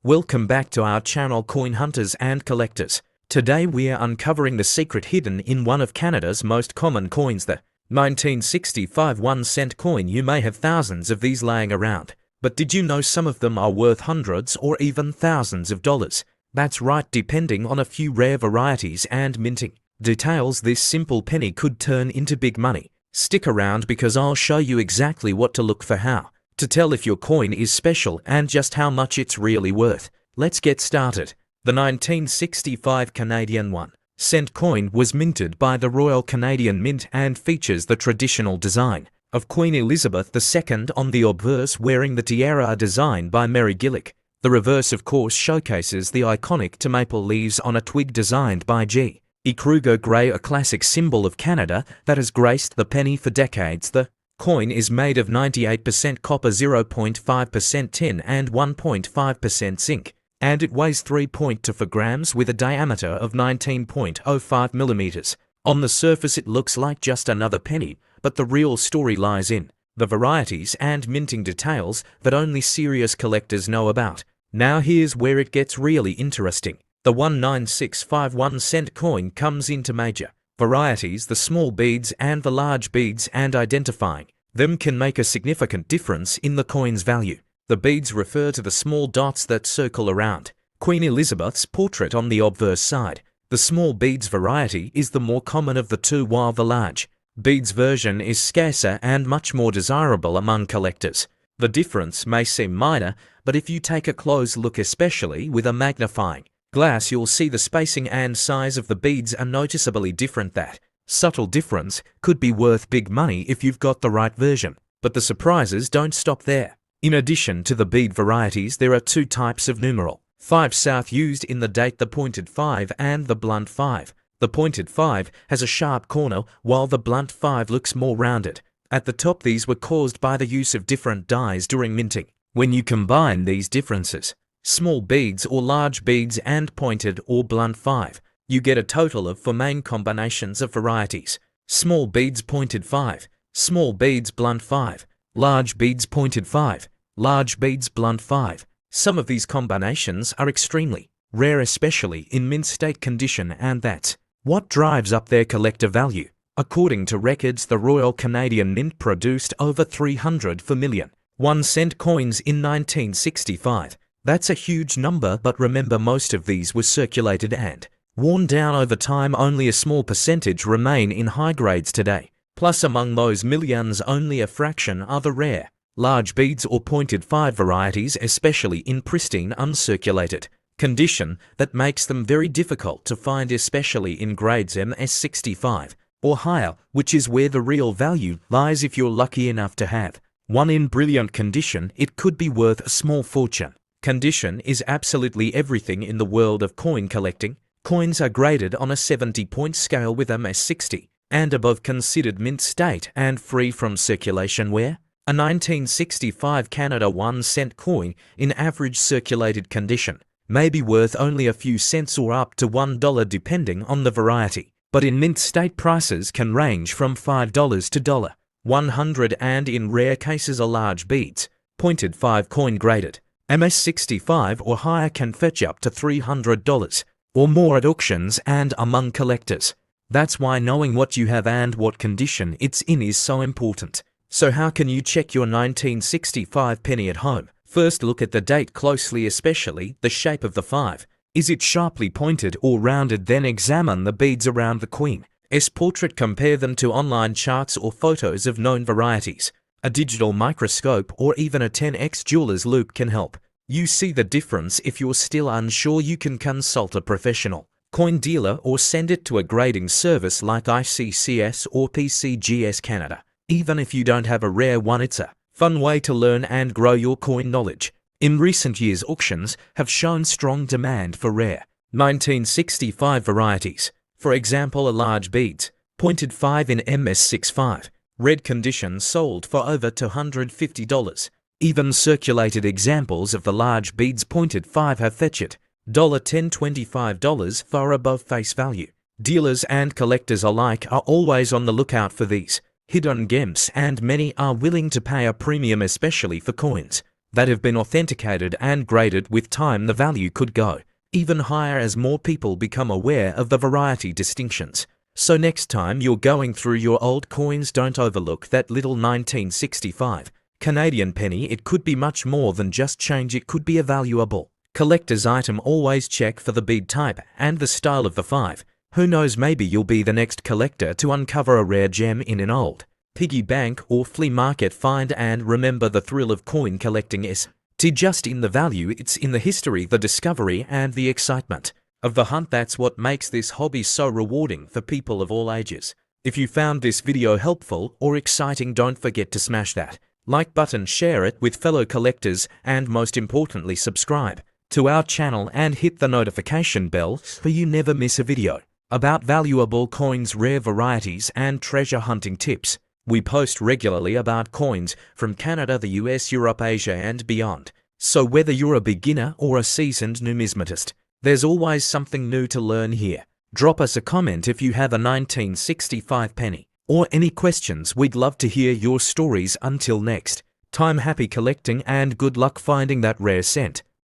Welcome back to our channel Coin Hunters and Collectors. Today we are uncovering the secret hidden in one of Canada's most common coins, the 1965 1-cent coin. You may have thousands of these laying around, but did you know some of them are worth hundreds or even thousands of dollars? That's right, depending on a few rare varieties and minting details, this simple penny could turn into big money. Stick around because I'll show you exactly what to look for, how to tell if your coin is special, and just how much it's really worth. Let's get started. The 1965 Canadian 1-cent coin was minted by the Royal Canadian Mint and features the traditional design of Queen Elizabeth II on the obverse, wearing the tiara designed by Mary Gillick. The reverse, of course, showcases the iconic maple leaves on a twig designed by G. E. Kruger Gray, a classic symbol of Canada that has graced the penny for decades. The coin is made of 98% copper, 0.5% tin and 1.5% zinc, and it weighs 3.24 grams with a diameter of 19.05 millimeters. On the surface it looks like just another penny, but the real story lies in the varieties and minting details that only serious collectors know about. Now here's where it gets really interesting. The 1965 1-cent coin comes into major varieties, the small beads and the large beads, and identifying them can make a significant difference in the coin's value. The beads refer to the small dots that circle around Queen Elizabeth's portrait on the obverse side. The small beads variety is the more common of the two, while the large beads version is scarcer and much more desirable among collectors. The difference may seem minor, but if you take a close look, especially with a magnifying glass, you'll see the spacing and size of the beads are noticeably different. That subtle difference could be worth big money if you've got the right version. But the surprises don't stop there. In addition to the bead varieties, there are two types of numeral 5 south used in the date, the pointed 5 and the blunt 5. The pointed 5 has a sharp corner, while the blunt 5 looks more rounded at the top. These were caused by the use of different dyes during minting. When you combine these differences, small beads or large beads, and pointed or blunt 5, you get a total of 4 main combinations of varieties: small beads pointed 5, small beads blunt 5, large beads pointed 5, large beads blunt 5. Some of these combinations are extremely rare, especially in mint state condition, and that's what drives up their collector value. According to records, the Royal Canadian Mint produced over 304 million 1-cent coins in 1965. That's a huge number, but remember, most of these were circulated and worn down over time. Only a small percentage remain in high grades today. Plus, among those millions, only a fraction are the rare large beads or pointed 5 varieties, especially in pristine uncirculated condition, that makes them very difficult to find, especially in grades MS65 or higher, which is where the real value lies. If you're lucky enough to have one in brilliant condition, it could be worth a small fortune. Condition is absolutely everything in the world of coin collecting. Coins are graded on a 70-point scale, with MS60 and above considered mint state and free from circulation, where a 1965 Canada 1-cent coin in average circulated condition may be worth only a few cents or up to $1 depending on the variety. But in mint state, prices can range from $5 to $100, and in rare cases a large beads pointed 5 coin graded MS65 or higher can fetch up to $300 or more at auctions and among collectors. That's why knowing what you have and what condition it's in is so important. So how can you check your 1965 penny at home? First, look at the date closely, especially the shape of the 5. Is it sharply pointed or rounded? Then examine the beads around the Queen's portrait. Compare them to online charts or photos of known varieties. A digital microscope or even a 10x jeweler's loupe can help you see the difference. If you're still unsure, you can consult a professional coin dealer or send it to a grading service like ICCS or PCGS Canada. Even if you don't have a rare one, it's a fun way to learn and grow your coin knowledge. In recent years, auctions have shown strong demand for rare 1965 varieties. For example, a large beads pointed 5 in MS65 red condition sold for over $250. Even circulated examples of the large beads pointed 5 have fetched $10-25 far above face value. Dealers and collectors alike are always on the lookout for these hidden gems, and many are willing to pay a premium, especially for coins that have been authenticated and graded. With time, the value could go even higher as more people become aware of the variety distinctions. So next time you're going through your old coins, don't overlook that little 1965 Canadian penny. It could be much more than just change. It could be a valuable collector's item. Always check for the bead type and the style of the 5. Who knows, maybe you'll be the next collector to uncover a rare gem in an old piggy bank or flea market find. And remember, the thrill of coin collecting is just in the value, it's in the history, the discovery, and the excitement of the hunt. That's what makes this hobby so rewarding for people of all ages. If you found this video helpful or exciting, don't forget to smash that like button, share it with fellow collectors, and most importantly, subscribe to our channel and hit the notification bell so you never miss a video about valuable coins, rare varieties, and treasure hunting tips. We post regularly about coins from Canada, the US, Europe, Asia, and beyond. So whether you're a beginner or a seasoned numismatist, there's always something new to learn here. Drop us a comment if you have a 1965 penny or any questions. We'd love to hear your stories. Until next time, happy collecting and good luck finding that rare cent.